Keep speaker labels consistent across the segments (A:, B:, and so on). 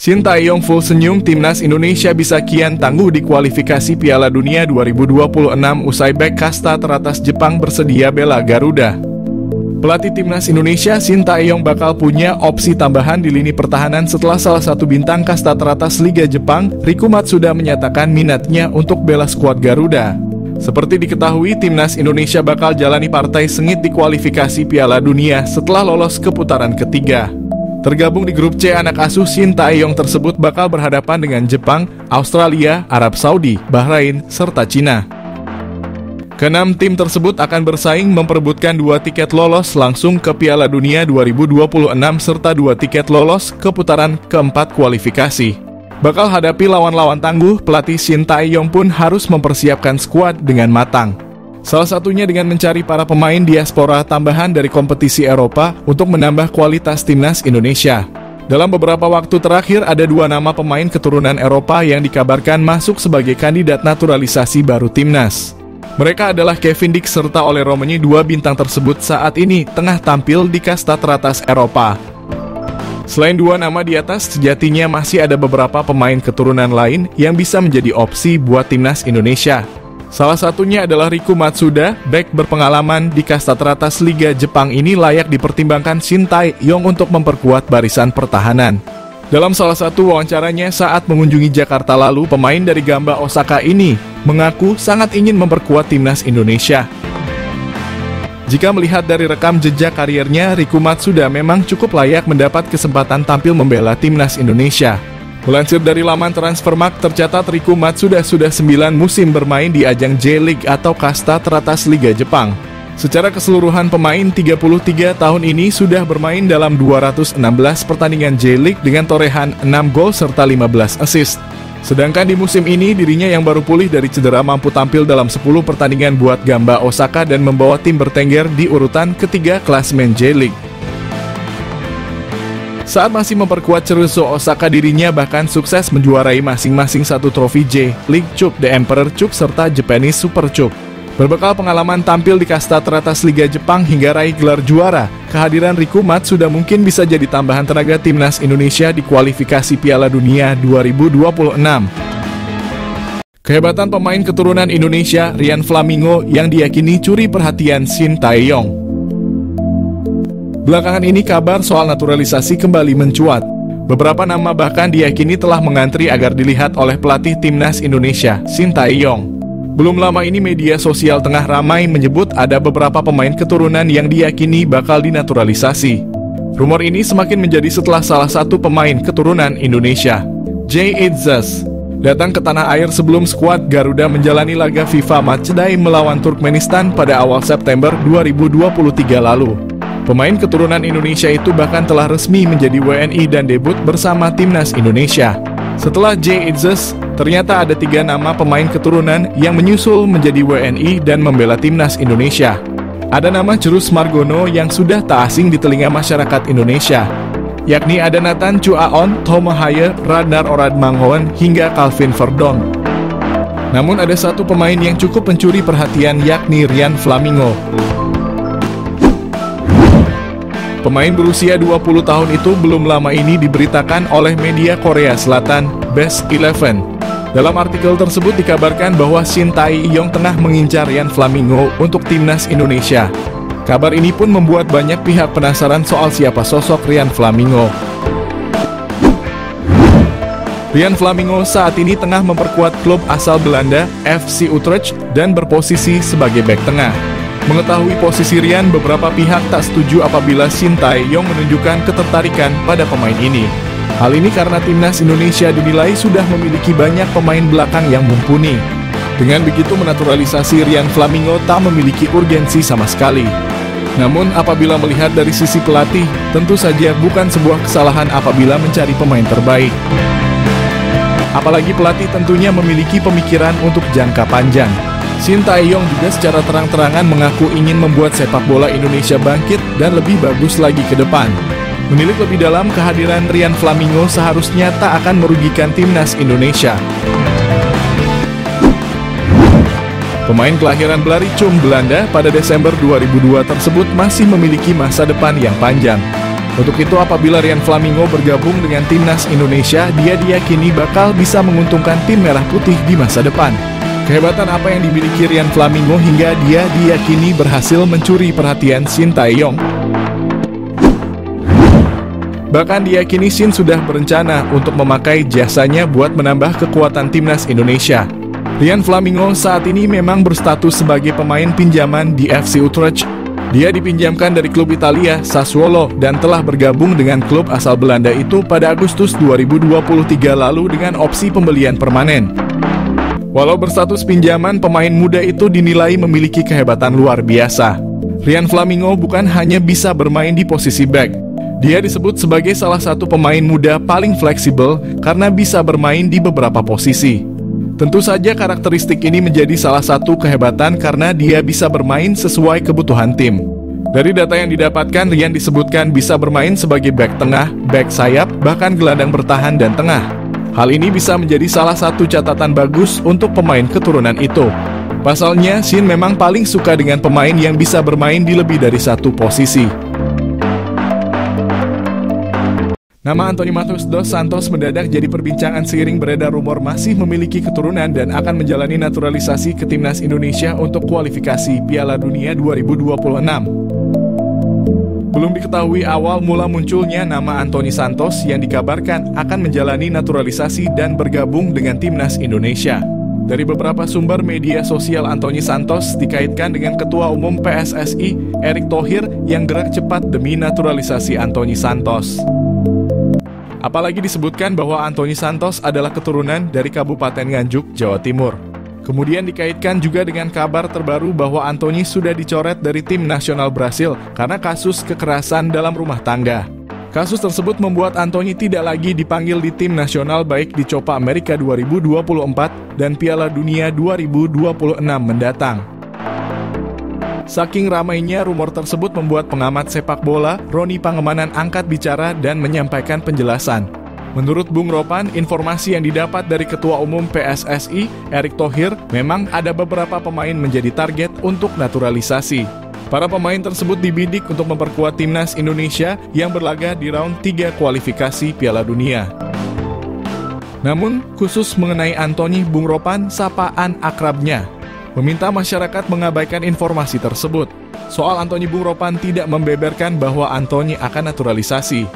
A: Shin Tae-yong full senyum, timnas Indonesia bisa kian tangguh di kualifikasi Piala Dunia 2026 usai bek kasta teratas Jepang bersedia bela Garuda. Pelatih timnas Indonesia Shin Tae-yong bakal punya opsi tambahan di lini pertahanan setelah salah satu bintang kasta teratas Liga Jepang, Riku Matsuda, menyatakan minatnya untuk bela skuad Garuda. Seperti diketahui, timnas Indonesia bakal jalani partai sengit di kualifikasi Piala Dunia setelah lolos ke putaran ketiga. Tergabung di grup C, anak asuh Shin Tae-yong tersebut bakal berhadapan dengan Jepang, Australia, Arab Saudi, Bahrain, serta Cina. Keenam tim tersebut akan bersaing memperebutkan 2 tiket lolos langsung ke Piala Dunia 2026 serta 2 tiket lolos ke putaran keempat kualifikasi. Bakal hadapi lawan-lawan tangguh, pelatih Shin Tae-yong pun harus mempersiapkan skuad dengan matang. Salah satunya dengan mencari para pemain diaspora tambahan dari kompetisi Eropa untuk menambah kualitas timnas Indonesia. Dalam beberapa waktu terakhir, ada 2 nama pemain keturunan Eropa yang dikabarkan masuk sebagai kandidat naturalisasi baru timnas. Mereka adalah Kevin Dix serta Ole Romani. 2 bintang tersebut saat ini tengah tampil di kasta teratas Eropa. Selain 2 nama di atas, sejatinya masih ada beberapa pemain keturunan lain yang bisa menjadi opsi buat timnas Indonesia. Salah satunya adalah Riku Matsuda, bek berpengalaman di kasta teratas Liga Jepang ini layak dipertimbangkan Shin Tae-yong untuk memperkuat barisan pertahanan. Dalam salah satu wawancaranya saat mengunjungi Jakarta lalu, pemain dari Gamba Osaka ini mengaku sangat ingin memperkuat timnas Indonesia. Jika melihat dari rekam jejak kariernya, Riku Matsuda memang cukup layak mendapat kesempatan tampil membela timnas Indonesia. Melansir dari laman Transfermarkt, tercatat Riku Matsuda sudah 9 musim bermain di ajang J-League atau kasta teratas Liga Jepang. Secara keseluruhan, pemain 33 tahun ini sudah bermain dalam 216 pertandingan J-League dengan torehan 6 gol serta 15 assist. Sedangkan di musim ini, dirinya yang baru pulih dari cedera mampu tampil dalam 10 pertandingan buat Gamba Osaka dan membawa tim bertengger di urutan ketiga klasemen J-League. Saat masih memperkuat Ceruzo Osaka, dirinya bahkan sukses menjuarai masing-masing 1 trofi J-League Cup, The Emperor Cup, serta Japanese Super Cup. Berbekal pengalaman tampil di kasta teratas Liga Jepang hingga raih gelar juara, kehadiran Riku Matsuda mungkin bisa jadi tambahan tenaga timnas Indonesia di kualifikasi Piala Dunia 2026. Kehebatan pemain keturunan Indonesia, Rian Flamingo, yang diyakini curi perhatian Shin Tae-yong. Belakangan ini kabar soal naturalisasi kembali mencuat. Beberapa nama bahkan diyakini telah mengantri agar dilihat oleh pelatih timnas Indonesia, Shin Tae-yong. Belum lama ini media sosial tengah ramai menyebut ada beberapa pemain keturunan yang diyakini bakal dinaturalisasi. Rumor ini semakin menjadi setelah salah satu pemain keturunan Indonesia, Jay Itzes, datang ke tanah air sebelum skuad Garuda menjalani laga FIFA Matchday melawan Turkmenistan pada awal September 2023 lalu. Pemain keturunan Indonesia itu bahkan telah resmi menjadi WNI dan debut bersama timnas Indonesia. Setelah Jay Itzes, ternyata ada 3 nama pemain keturunan yang menyusul menjadi WNI dan membela timnas Indonesia. Ada nama Jerus Margono yang sudah tak asing di telinga masyarakat Indonesia, yakni ada Nathan Chuaon, Thomas Haye, Radnar Oradmangoen, hingga Calvin Verdon. Namun ada satu pemain yang cukup mencuri perhatian, yakni Rian Flamingo. Pemain berusia 20 tahun itu belum lama ini diberitakan oleh media Korea Selatan, Best 11. Dalam artikel tersebut dikabarkan bahwa Shin Tae-yong tengah mengincar Rian Flamingo untuk timnas Indonesia. Kabar ini pun membuat banyak pihak penasaran soal siapa sosok Rian Flamingo. Rian Flamingo saat ini tengah memperkuat klub asal Belanda, FC Utrecht, dan berposisi sebagai bek tengah. Mengetahui posisi Rian, beberapa pihak tak setuju apabila Shin Tae-yong menunjukkan ketertarikan pada pemain ini. Hal ini karena timnas Indonesia dinilai sudah memiliki banyak pemain belakang yang mumpuni. Dengan begitu, menaturalisasi Rian Flamingo tak memiliki urgensi sama sekali. Namun apabila melihat dari sisi pelatih, tentu saja bukan sebuah kesalahan apabila mencari pemain terbaik. Apalagi pelatih tentunya memiliki pemikiran untuk jangka panjang. Shin Tae-yong juga secara terang-terangan mengaku ingin membuat sepak bola Indonesia bangkit dan lebih bagus lagi ke depan. Menilik lebih dalam, kehadiran Rian Flamingo seharusnya tak akan merugikan timnas Indonesia. Pemain kelahiran Blaricum, Belanda pada Desember 2002 tersebut masih memiliki masa depan yang panjang. Untuk itu, apabila Ryan Flamingo bergabung dengan timnas Indonesia, dia diyakini bakal bisa menguntungkan tim merah putih di masa depan. Kehebatan apa yang dimiliki Ryan Flamingo hingga dia diyakini berhasil mencuri perhatian Shin Tae-yong? Bahkan diyakini Shin sudah berencana untuk memakai jasanya buat menambah kekuatan timnas Indonesia. Ryan Flamingo saat ini memang berstatus sebagai pemain pinjaman di FC Utrecht. Dia dipinjamkan dari klub Italia, Sassuolo, dan telah bergabung dengan klub asal Belanda itu pada Agustus 2023 lalu dengan opsi pembelian permanen. Walau berstatus pinjaman, pemain muda itu dinilai memiliki kehebatan luar biasa. Ryan Flamingo bukan hanya bisa bermain di posisi back. Dia disebut sebagai salah satu pemain muda paling fleksibel karena bisa bermain di beberapa posisi. Tentu saja karakteristik ini menjadi salah satu kehebatan karena dia bisa bermain sesuai kebutuhan tim. Dari data yang didapatkan, Ryan disebutkan bisa bermain sebagai bek tengah, bek sayap, bahkan gelandang bertahan dan tengah. Hal ini bisa menjadi salah satu catatan bagus untuk pemain keturunan itu. Pasalnya, Shin memang paling suka dengan pemain yang bisa bermain di lebih dari satu posisi. Nama Anthony Matheus dos Santos mendadak jadi perbincangan seiring beredar rumor masih memiliki keturunan dan akan menjalani naturalisasi ke timnas Indonesia untuk kualifikasi Piala Dunia 2026. Belum diketahui awal mula munculnya nama Anthony Santos yang dikabarkan akan menjalani naturalisasi dan bergabung dengan timnas Indonesia. Dari beberapa sumber media sosial, Anthony Santos dikaitkan dengan Ketua Umum PSSI, Erick Thohir, yang gerak cepat demi naturalisasi Anthony Santos. Apalagi disebutkan bahwa Anthony Santos adalah keturunan dari Kabupaten Nganjuk, Jawa Timur. Kemudian dikaitkan juga dengan kabar terbaru bahwa Anthony sudah dicoret dari tim nasional Brasil karena kasus kekerasan dalam rumah tangga. Kasus tersebut membuat Anthony tidak lagi dipanggil di tim nasional baik di Copa America 2024 dan Piala Dunia 2026 mendatang. Saking ramainya rumor tersebut membuat pengamat sepak bola, Roni Pangemanan, angkat bicara dan menyampaikan penjelasan. Menurut Bung Ropan, informasi yang didapat dari Ketua Umum PSSI, Erick Thohir, memang ada beberapa pemain menjadi target untuk naturalisasi. Para pemain tersebut dibidik untuk memperkuat timnas Indonesia yang berlaga di round 3 kualifikasi Piala Dunia. Namun, khusus mengenai Anthony, Bung Ropan, sapaan akrabnya, meminta masyarakat mengabaikan informasi tersebut. Soal Anthony, Bung Ropan tidak membeberkan bahwa Anthony akan naturalisasi.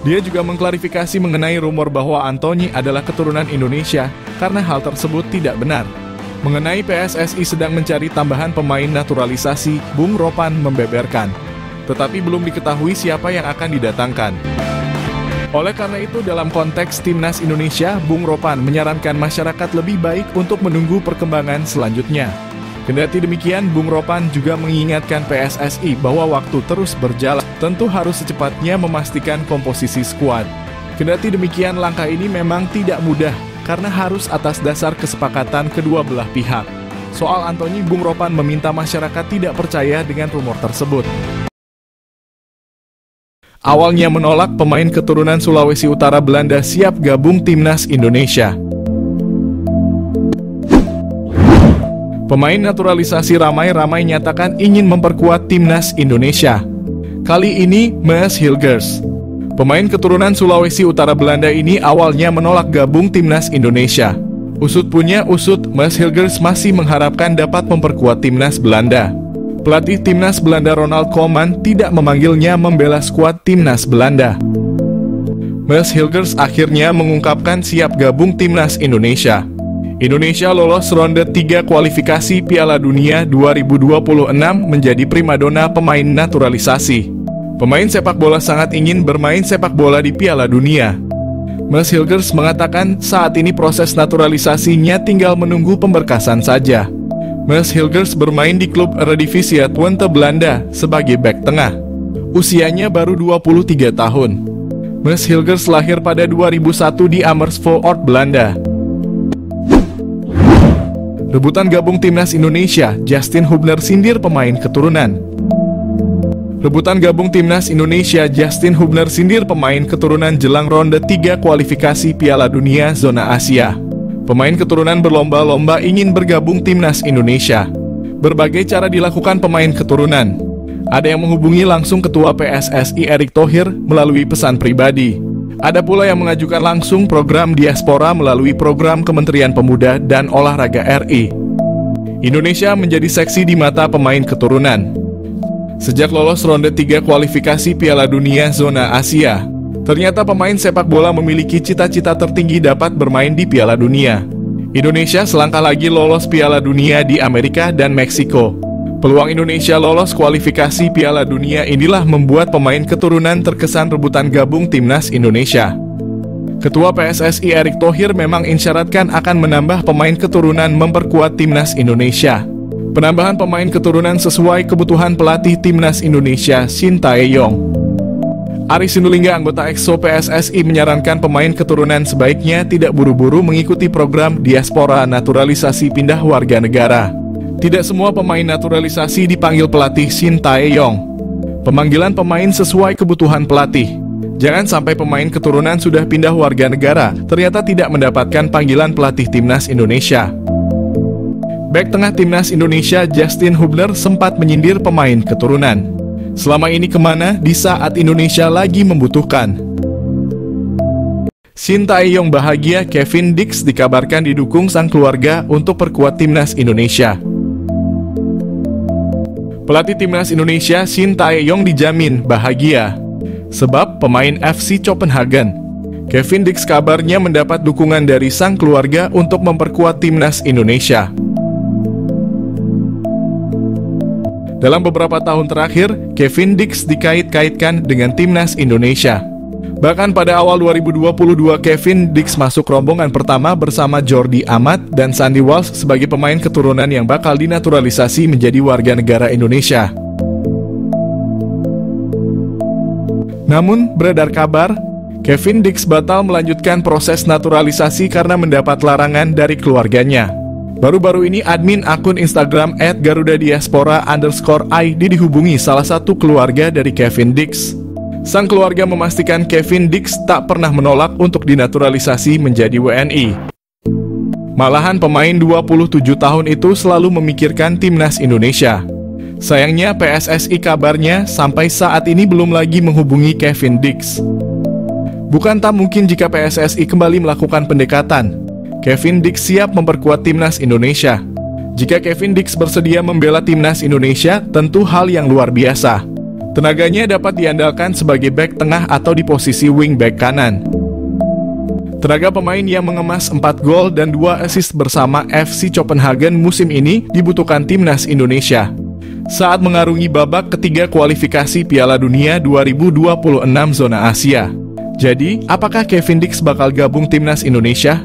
A: Dia juga mengklarifikasi mengenai rumor bahwa Anthony adalah keturunan Indonesia karena hal tersebut tidak benar. Mengenai PSSI sedang mencari tambahan pemain naturalisasi, Bung Ropan membeberkan. Tetapi belum diketahui siapa yang akan didatangkan. Oleh karena itu, dalam konteks timnas Indonesia, Bung Ropan menyarankan masyarakat lebih baik untuk menunggu perkembangan selanjutnya. Kendati demikian, Bung Ropan juga mengingatkan PSSI bahwa waktu terus berjalan, tentu harus secepatnya memastikan komposisi skuad. Kendati demikian, langkah ini memang tidak mudah, karena harus atas dasar kesepakatan kedua belah pihak. Soal Anthony, Bung Ropan meminta masyarakat tidak percaya dengan rumor tersebut. Awalnya menolak, pemain keturunan Sulawesi Utara Belanda siap gabung timnas Indonesia. Pemain naturalisasi ramai-ramai nyatakan ingin memperkuat timnas Indonesia. Kali ini, Maes Hilgers. Pemain keturunan Sulawesi Utara Belanda ini awalnya menolak gabung timnas Indonesia. Usut punya usut, Maes Hilgers masih mengharapkan dapat memperkuat timnas Belanda. Pelatih timnas Belanda Ronald Koeman tidak memanggilnya membela skuad timnas Belanda. Maes Hilgers akhirnya mengungkapkan siap gabung timnas Indonesia. Indonesia lolos ronde 3 kualifikasi Piala Dunia 2026 menjadi primadona pemain naturalisasi. Pemain sepak bola sangat ingin bermain sepak bola di Piala Dunia. Maes Hilgers mengatakan saat ini proses naturalisasinya tinggal menunggu pemberkasan saja. Maes Hilgers bermain di klub Eredivisie Twente Belanda sebagai bek tengah. Usianya baru 23 tahun. Maes Hilgers lahir pada 2001 di Amersfoort, Belanda. Rebutan gabung timnas Indonesia, Justin Hubner sindir pemain keturunan. Rebutan gabung timnas Indonesia, Justin Hubner sindir pemain keturunan jelang ronde 3 kualifikasi Piala Dunia zona Asia. Pemain keturunan berlomba-lomba ingin bergabung timnas Indonesia. Berbagai cara dilakukan pemain keturunan. Ada yang menghubungi langsung Ketua PSSI Erick Thohir melalui pesan pribadi. Ada pula yang mengajukan langsung program diaspora melalui program Kementerian Pemuda dan Olahraga RI. Indonesia menjadi seksi di mata pemain keturunan. Sejak lolos ronde 3 kualifikasi Piala Dunia zona Asia, ternyata pemain sepak bola memiliki cita-cita tertinggi dapat bermain di Piala Dunia. Indonesia selangkah lagi lolos Piala Dunia di Amerika dan Meksiko. Peluang Indonesia lolos kualifikasi Piala Dunia inilah membuat pemain keturunan terkesan rebutan gabung timnas Indonesia. Ketua PSSI Erick Thohir memang isyaratkan akan menambah pemain keturunan memperkuat timnas Indonesia. Penambahan pemain keturunan sesuai kebutuhan pelatih timnas Indonesia Shin Tae-yong. Aris Sinulinga, anggota EXO PSSI, menyarankan pemain keturunan sebaiknya tidak buru-buru mengikuti program diaspora naturalisasi pindah warga negara. Tidak semua pemain naturalisasi dipanggil pelatih Shin Tae-yong. Pemanggilan pemain sesuai kebutuhan pelatih. Jangan sampai pemain keturunan sudah pindah warga negara, ternyata tidak mendapatkan panggilan pelatih timnas Indonesia. Bek tengah timnas Indonesia Justin Hubner sempat menyindir pemain keturunan. Selama ini kemana di saat Indonesia lagi membutuhkan? Shin Tae-yong bahagia Kevin Dix dikabarkan didukung sang keluarga untuk perkuat timnas Indonesia. Pelatih timnas Indonesia Shin Tae-yong dijamin bahagia, sebab pemain FC Copenhagen, Kevin Dix, kabarnya mendapat dukungan dari sang keluarga untuk memperkuat timnas Indonesia. Dalam beberapa tahun terakhir, Kevin Dix dikait-kaitkan dengan timnas Indonesia. Bahkan pada awal 2022, Kevin Dix masuk rombongan pertama bersama Jordi Amat dan Sandy Walsh sebagai pemain keturunan yang bakal dinaturalisasi menjadi warga negara Indonesia. Namun, beredar kabar, Kevin Dix batal melanjutkan proses naturalisasi karena mendapat larangan dari keluarganya. Baru-baru ini admin akun Instagram @garudadiaspora_id dihubungi salah satu keluarga dari Kevin Dix. Sang keluarga memastikan Kevin Dix tak pernah menolak untuk dinaturalisasi menjadi WNI. Malahan pemain 27 tahun itu selalu memikirkan timnas Indonesia. Sayangnya PSSI kabarnya sampai saat ini belum lagi menghubungi Kevin Dix. Bukan tak mungkin jika PSSI kembali melakukan pendekatan. Kevin Dix siap memperkuat timnas Indonesia. Jika Kevin Dix bersedia membela timnas Indonesia, tentu hal yang luar biasa. Tenaganya dapat diandalkan sebagai bek tengah atau di posisi wing back kanan. Tenaga pemain yang mengemas 4 gol dan 2 assist bersama FC Copenhagen musim ini dibutuhkan timnas Indonesia saat mengarungi babak ketiga kualifikasi Piala Dunia 2026 zona Asia. Jadi, apakah Kevin Dix bakal gabung timnas Indonesia?